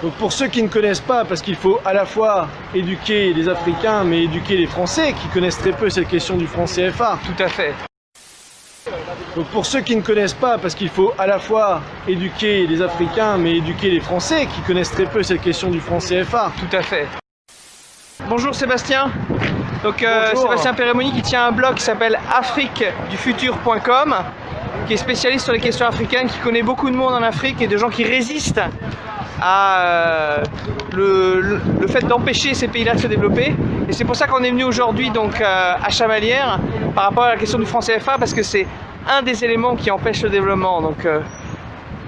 Donc pour ceux qui ne connaissent pas, parce qu'il faut à la fois éduquer les Africains, mais éduquer les Français, qui connaissent très peu cette question du franc CFA. Tout à fait. Donc pour ceux qui ne connaissent pas, parce qu'il faut à la fois éduquer les Africains, mais éduquer les Français, qui connaissent très peu cette question du franc CFA. Tout à fait. Bonjour Sébastien. Donc Bonjour. Sébastien Pérémoni qui tient un blog qui s'appelle afriquedufutur.com, qui est spécialiste sur les questions africaines, qui connaît beaucoup de monde en Afrique et de gens qui résistent à le fait d'empêcher ces pays-là de se développer. Et c'est pour ça qu'on est venu aujourd'hui donc à Chamalières par rapport à la question du franc CFA, parce que c'est un des éléments qui empêche le développement. Donc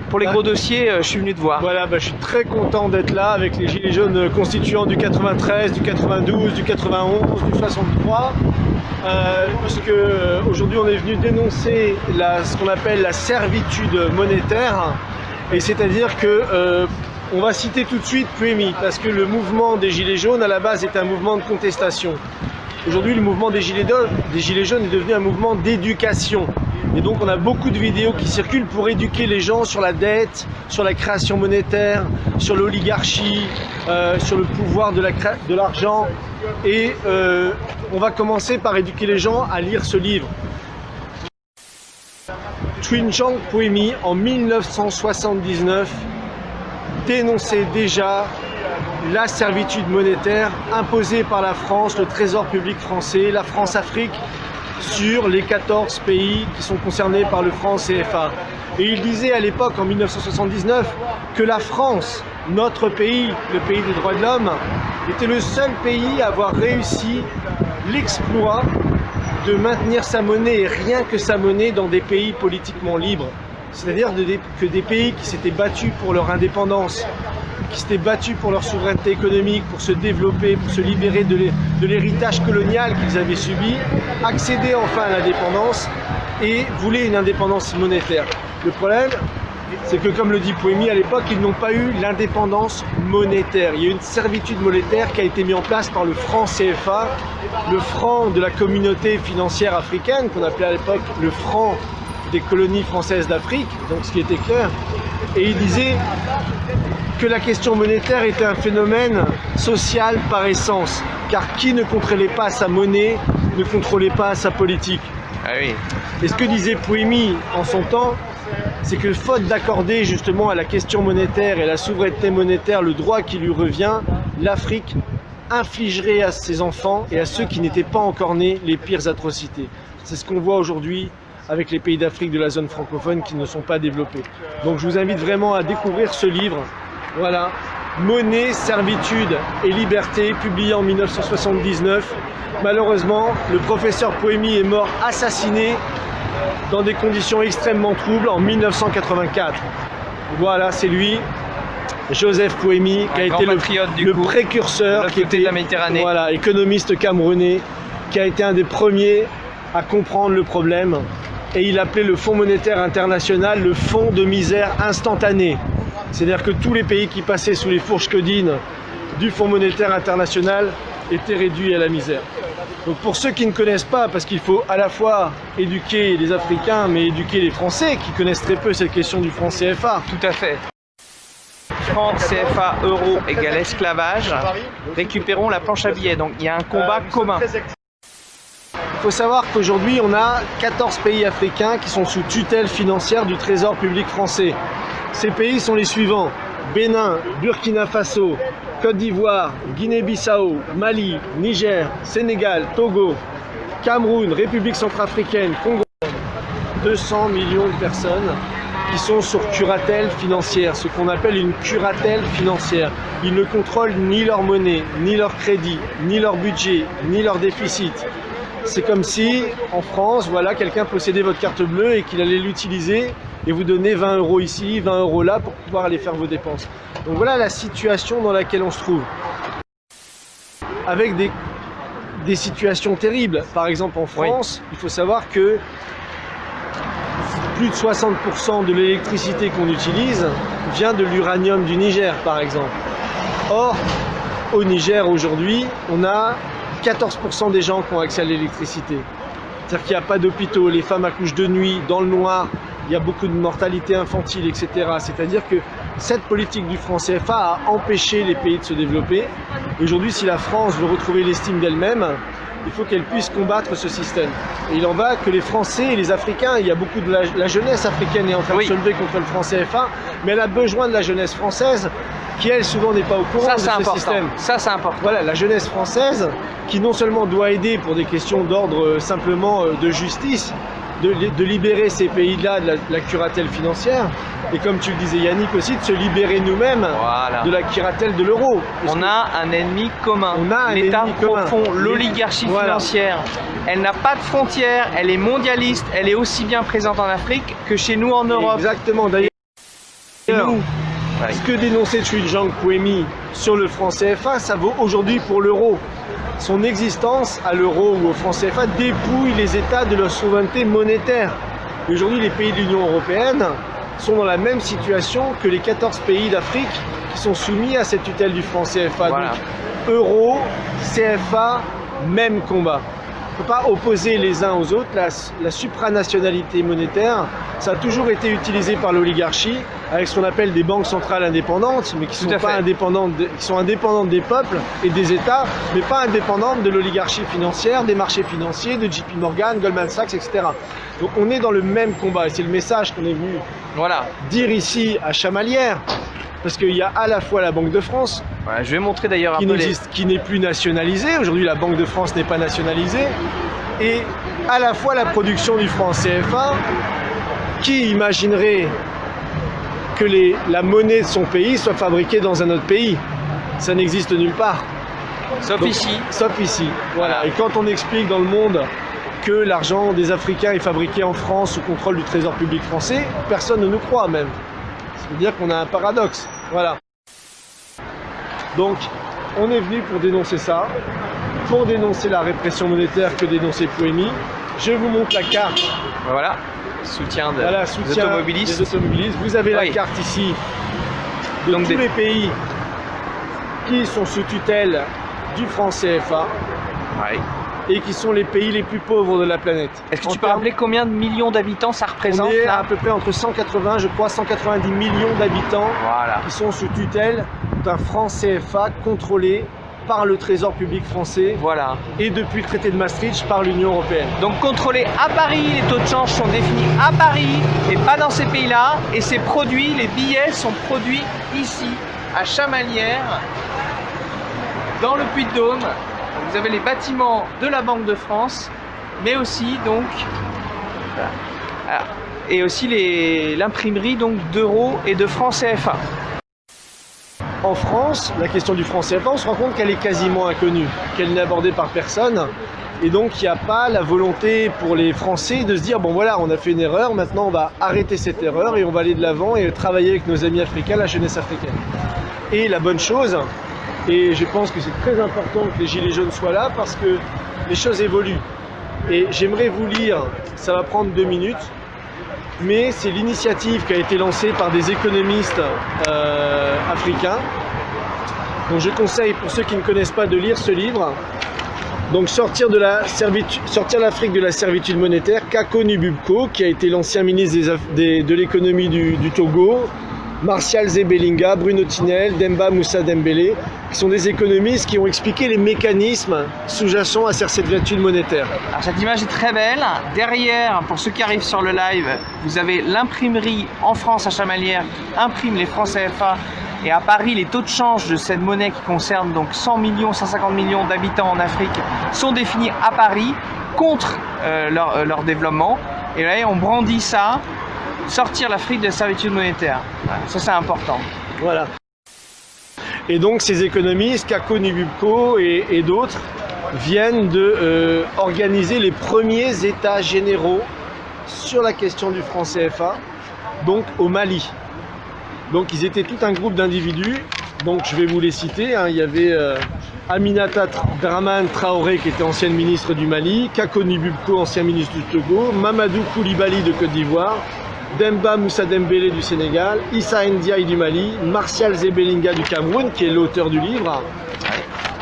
pour les gros dossiers, je suis venu te voir. Voilà, je suis très content d'être là avec les Gilets jaunes constituants du 93, du 92, du 91, du 63. Parce que aujourd'hui on est venu dénoncer ce qu'on appelle la servitude monétaire. Et c'est-à-dire que on va citer tout de suite Puemi, parce que le mouvement des Gilets jaunes à la base est un mouvement de contestation. Aujourd'hui, le mouvement des Gilets jaunes est devenu un mouvement d'éducation. Et donc on a beaucoup de vidéos qui circulent pour éduquer les gens sur la dette, sur la création monétaire, sur l'oligarchie, sur le pouvoir de l'argent. Et on va commencer par éduquer les gens à lire ce livre. Twinjang Puemi, en 1979, dénonçait déjà la servitude monétaire imposée par la France, le Trésor public français, la France-Afrique, sur les 14 pays qui sont concernés par le franc CFA. Et il disait à l'époque, en 1979, que la France, notre pays, le pays des droits de l'homme, était le seul pays à avoir réussi l'exploit de maintenir sa monnaie, et rien que sa monnaie, dans des pays politiquement libres. C'est-à-dire que des pays qui s'étaient battus pour leur indépendance, qui s'étaient battus pour leur souveraineté économique, pour se développer, pour se libérer de l'héritage colonial qu'ils avaient subi, accédaient enfin à l'indépendance et voulaient une indépendance monétaire. Le problème, c'est que, comme le dit Puemi à l'époque, ils n'ont pas eu l'indépendance monétaire. Il y a une servitude monétaire qui a été mise en place par le franc CFA, le franc de la communauté financière africaine, qu'on appelait à l'époque le franc des colonies françaises d'Afrique, donc ce qui était clair. Et il disait que la question monétaire était un phénomène social par essence, car qui ne contrôlait pas sa monnaie ne contrôlait pas sa politique. Ah oui. Et ce que disait Puemi en son temps, c'est que faute d'accorder justement à la question monétaire et à la souveraineté monétaire le droit qui lui revient, l'Afrique infligerait à ses enfants et à ceux qui n'étaient pas encore nés les pires atrocités. C'est ce qu'on voit aujourd'hui avec les pays d'Afrique de la zone francophone qui ne sont pas développés. Donc je vous invite vraiment à découvrir ce livre. Voilà, Monnaie, servitude et liberté, publié en 1979. Malheureusement, le professeur Puemi est mort assassiné dans des conditions extrêmement troubles en 1984. Voilà, c'est lui, Joseph Puemi, qui a été le précurseur, qui était de la Méditerranée. Voilà, économiste camerounais, qui a été un des premiers à comprendre le problème. Et il appelait le Fonds monétaire international le fonds de misère instantané. C'est-à-dire que tous les pays qui passaient sous les fourches codines du Fonds monétaire international étaient réduits à la misère. Donc pour ceux qui ne connaissent pas, parce qu'il faut à la fois éduquer les Africains, mais éduquer les Français, qui connaissent très peu cette question du franc CFA. Tout à fait. Franc CFA euro égale esclavage. Récupérons la planche à billets. Donc il y a un combat commun. Il faut savoir qu'aujourd'hui, on a 14 pays africains qui sont sous tutelle financière du Trésor public français. Ces pays sont les suivants: Bénin, Burkina Faso, Côte d'Ivoire, Guinée-Bissau, Mali, Niger, Sénégal, Togo, Cameroun, République centrafricaine, Congo. 200 millions de personnes qui sont sur curatelle financière, ce qu'on appelle une curatelle financière. Ils ne contrôlent ni leur monnaie, ni leur crédit, ni leur budget, ni leur déficit. C'est comme si, en France, voilà, quelqu'un possédait votre carte bleue et qu'il allait l'utiliser et vous donner 20 € ici, 20 € là pour pouvoir aller faire vos dépenses. Donc voilà la situation dans laquelle on se trouve. Avec des situations terribles. Par exemple, en France, il faut savoir que plus de 60% de l'électricité qu'on utilise vient de l'uranium du Niger, par exemple. Or, au Niger, aujourd'hui, on a 14% des gens qui ont accès à l'électricité. C'est-à-dire qu'il n'y a pas d'hôpitaux, les femmes accouchent de nuit, dans le noir, il y a beaucoup de mortalité infantile, etc. C'est-à-dire que cette politique du franc CFA a empêché les pays de se développer. Aujourd'hui, si la France veut retrouver l'estime d'elle-même, il faut qu'elle puisse combattre ce système. Et il en va que les Français et les Africains, il y a beaucoup de la jeunesse africaine est en train de se lever contre le franc CFA, mais elle a besoin de la jeunesse française qui, elle, souvent n'est pas au courant de ce système. Ça, c'est important. Voilà, la jeunesse française qui non seulement doit aider pour des questions d'ordre simplement de justice, de libérer ces pays-là de la curatelle financière, et comme tu le disais Yannick aussi, de se libérer nous-mêmes de la curatelle de l'euro. On a un ennemi commun, l'État profond, l'oligarchie financière. Elle n'a pas de frontières, elle est mondialiste, elle est aussi bien présente en Afrique que chez nous en Europe. Exactement, d'ailleurs, ce que dénonçait Chui Zhang Puemi sur le franc CFA, ça vaut aujourd'hui pour l'euro. Son existence à l'euro ou au franc CFA dépouille les États de leur souveraineté monétaire. Aujourd'hui, les pays de l'Union européenne sont dans la même situation que les 14 pays d'Afrique qui sont soumis à cette tutelle du franc CFA. Voilà. Donc, euro, CFA, même combat. On ne peut pas opposer les uns aux autres. La supranationalité monétaire, ça a toujours été utilisé par l'oligarchie avec ce qu'on appelle des banques centrales indépendantes, mais qui sont pas indépendantes, qui sont indépendantes des peuples et des États, mais pas indépendantes de l'oligarchie financière, des marchés financiers, de JP Morgan, Goldman Sachs, etc. Donc on est dans le même combat et c'est le message qu'on est venu dire ici à Chamalières. Parce qu'il y a à la fois la Banque de France, je vais montrer d'ailleurs qui n'est plus nationalisée. Aujourd'hui, la Banque de France n'est pas nationalisée. Et à la fois la production du franc CFA, qui imaginerait que la monnaie de son pays soit fabriquée dans un autre pays? Ça n'existe nulle part. Sauf ici. Sauf ici. Voilà. Et quand on explique dans le monde que l'argent des Africains est fabriqué en France sous contrôle du Trésor public français, personne ne nous croit même. Ça veut dire qu'on a un paradoxe. Voilà. Donc, on est venu pour dénoncer ça, pour dénoncer la répression monétaire que dénonçait Puemi. Je vous montre la carte. Voilà, soutien des automobilistes. Vous avez la carte ici de tous les pays qui sont sous tutelle du franc CFA. Et qui sont les pays les plus pauvres de la planète. Est-ce que tu peux rappeler combien de millions d'habitants ça représente? On est à peu près entre 180, je crois, 190 millions d'habitants qui sont sous tutelle d'un franc CFA contrôlé par le Trésor public français et depuis le traité de Maastricht par l'Union européenne. Donc contrôlé à Paris, les taux de change sont définis à Paris et pas dans ces pays-là. Et ces produits, les billets sont produits ici, à Chamalières, dans le Puy-de-Dôme. Vous avez les bâtiments de la Banque de France, mais aussi donc et aussi l'imprimerie donc d'euros et de francs CFA. En France, la question du franc CFA, on se rend compte qu'elle est quasiment inconnue, qu'elle n'est abordée par personne, et donc il n'y a pas la volonté pour les Français de se dire bon voilà, on a fait une erreur, maintenant on va arrêter cette erreur et on va aller de l'avant et travailler avec nos amis africains, la jeunesse africaine. Et la bonne chose, et je pense que c'est très important que les Gilets jaunes soient là parce que les choses évoluent. Et j'aimerais vous lire, ça va prendre 2 minutes, mais c'est l'initiative qui a été lancée par des économistes africains. Donc je conseille pour ceux qui ne connaissent pas de lire ce livre. Donc sortir l'Afrique de la servitude monétaire, Kako Nububko, qui a été l'ancien ministre de l'économie du Togo, Martial Zebelinga, Bruno Tinel, Demba Moussa Dembélé, qui sont des économistes qui ont expliqué les mécanismes sous-jacents à cette servitude monétaire. Alors cette image est très belle. Derrière, pour ceux qui arrivent sur le live, vous avez l'imprimerie en France à Chamalières qui imprime les francs CFA. Et à Paris, les taux de change de cette monnaie qui concerne donc 100 millions, 150 millions d'habitants en Afrique sont définis à Paris contre leur développement. Et là, on brandit ça. Sortir l'Afrique de la servitude monétaire. Ça, c'est important. Voilà. Et donc, ces économistes, Kako Nububko et d'autres, viennent de organiser les premiers états généraux sur la question du franc CFA, donc au Mali. Donc, ils étaient tout un groupe d'individus. Donc, je vais vous les citer. Il y avait Aminata Dramane Traoré, qui était ancienne ministre du Mali, Kako Nububko, ancien ministre du Togo, Mamadou Koulibaly de Côte d'Ivoire, Demba Moussa Dembélé du Sénégal, Issa Ndiaye du Mali, Martial Zebelinga du Cameroun, qui est l'auteur du livre,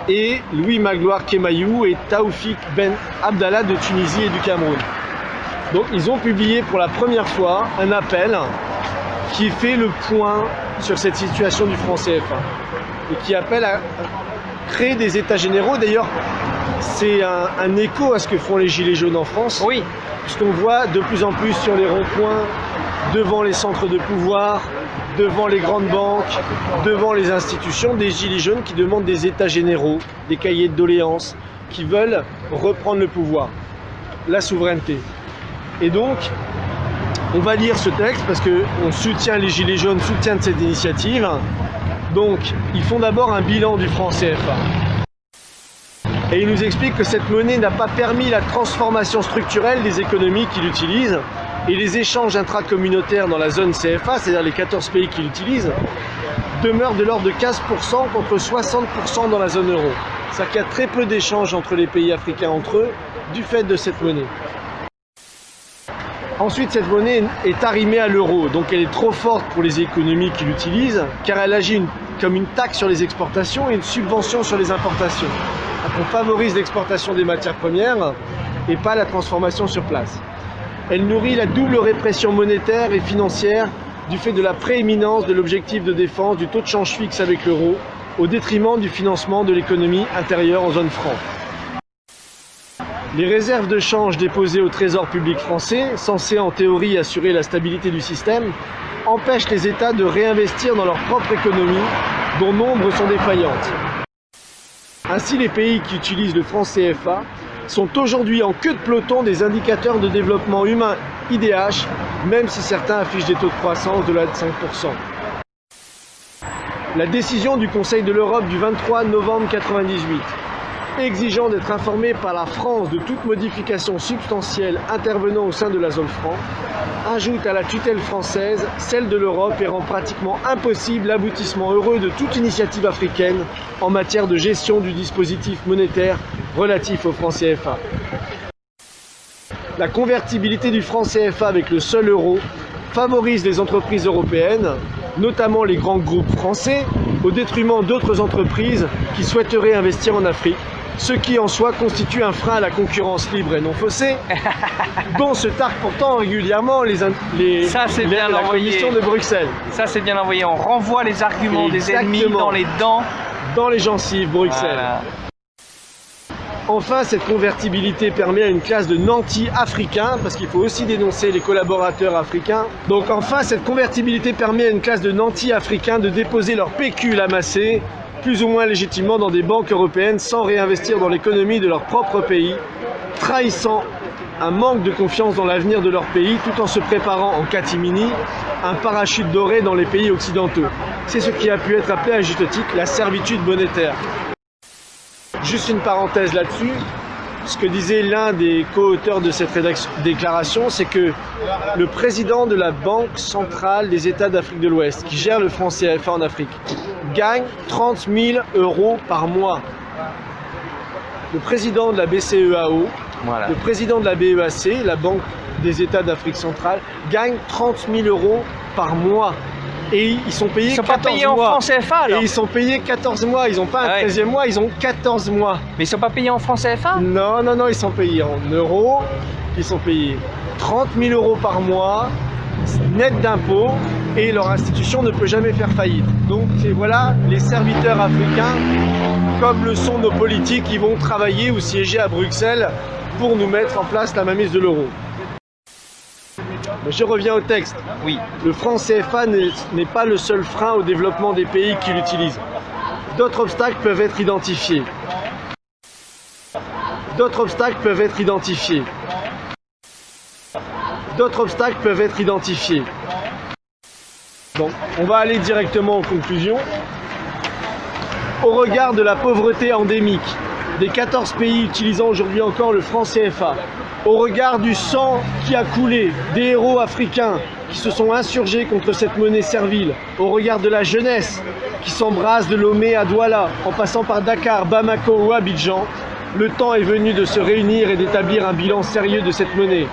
et Louis Magloire Kemayou et Taoufik Ben Abdallah de Tunisie et du Cameroun. Donc ils ont publié pour la première fois un appel qui fait le point sur cette situation du franc CFA et qui appelle à créer des états généraux. D'ailleurs, c'est un écho à ce que font les Gilets jaunes en France. Oui. Puisqu'on voit de plus en plus sur les ronds-points, devant les centres de pouvoir, devant les grandes banques, devant les institutions, des Gilets jaunes qui demandent des états généraux, des cahiers de doléances, qui veulent reprendre le pouvoir, la souveraineté. Et donc, on va lire ce texte parce qu'on soutient les Gilets jaunes, soutiennent cette initiative. Donc, ils font d'abord un bilan du franc CFA. Et ils nous expliquent que cette monnaie n'a pas permis la transformation structurelle des économies qui l'utilisent et les échanges intracommunautaires dans la zone CFA, c'est-à-dire les 14 pays qui l'utilisent, demeurent de l'ordre de 15% contre 60% dans la zone euro. C'est-à-dire qu'il y a très peu d'échanges entre les pays africains entre eux du fait de cette monnaie. Ensuite, cette monnaie est arrimée à l'euro, donc elle est trop forte pour les économies qui l'utilisent, car elle agit comme une taxe sur les exportations et une subvention sur les importations. Donc on favorise l'exportation des matières premières et pas la transformation sur place. Elle nourrit la double répression monétaire et financière du fait de la prééminence de l'objectif de défense du taux de change fixe avec l'euro, au détriment du financement de l'économie intérieure en zone franc. Les réserves de change déposées au Trésor public français, censées en théorie assurer la stabilité du système, empêchent les États de réinvestir dans leur propre économie, dont nombre sont défaillantes. Ainsi, les pays qui utilisent le franc CFA sont aujourd'hui en queue de peloton des indicateurs de développement humain IDH, même si certains affichent des taux de croissance de l'ordre de 5%. La décision du Conseil de l'Europe du 23 novembre 1998, exigeant d'être informé par la France de toute modification substantielle intervenant au sein de la zone franc, ajoute à la tutelle française celle de l'Europe et rend pratiquement impossible l'aboutissement heureux de toute initiative africaine en matière de gestion du dispositif monétaire relatif au franc CFA. La convertibilité du franc CFA avec le seul euro favorise les entreprises européennes, notamment les grands groupes français, au détriment d'autres entreprises qui souhaiteraient investir en Afrique, ce qui en soi constitue un frein à la concurrence libre et non faussée, dont se targuent pourtant régulièrement la Commission de Bruxelles. Ça c'est bien envoyé, on renvoie les arguments des ennemis dans les dents. Dans les gencives, Bruxelles. Voilà. Enfin, cette convertibilité permet à une classe de nantis africains, parce qu'il faut aussi dénoncer les collaborateurs africains. Donc enfin, cette convertibilité permet à une classe de nantis africains de déposer leur pécule amassé, plus ou moins légitimement dans des banques européennes, sans réinvestir dans l'économie de leur propre pays, trahissant un manque de confiance dans l'avenir de leur pays, tout en se préparant en catimini un parachute doré dans les pays occidentaux. C'est ce qui a pu être appelé à juste titre la servitude monétaire. Juste une parenthèse là-dessus, ce que disait l'un des co-auteurs de cette déclaration, c'est que le président de la Banque centrale des États d'Afrique de l'Ouest, qui gère le franc CFA en Afrique, gagne 30 000 € par mois. Le président de la BCEAO, voilà. Le président de la BEAC, la Banque des États d'Afrique centrale, gagne 30 000 € par mois. Et ils sont payés 14 mois. Ils sont pas payés en franc CFA alors. Et ils sont payés 14 mois, ils n'ont pas un 13e mois, ils ont 14 mois. Mais ils sont pas payés en franc CFA? Non, non, non, ils sont payés en euros, ils sont payés 30 000 € par mois, net d'impôts, et leur institution ne peut jamais faire faillite. Donc voilà les serviteurs africains, comme le sont nos politiques, qui vont travailler ou siéger à Bruxelles pour nous mettre en place la mainmise de l'euro. Je reviens au texte. Oui. Le franc CFA n'est pas le seul frein au développement des pays qui l'utilisent. D'autres obstacles peuvent être identifiés. D'autres obstacles peuvent être identifiés. D'autres obstacles peuvent être identifiés. Bon, on va aller directement aux conclusions. Au regard de la pauvreté endémique des 14 pays utilisant aujourd'hui encore le franc CFA, au regard du sang qui a coulé des héros africains qui se sont insurgés contre cette monnaie servile, au regard de la jeunesse qui s'embrase de Lomé à Douala, en passant par Dakar, Bamako ou Abidjan, le temps est venu de se réunir et d'établir un bilan sérieux de cette monnaie.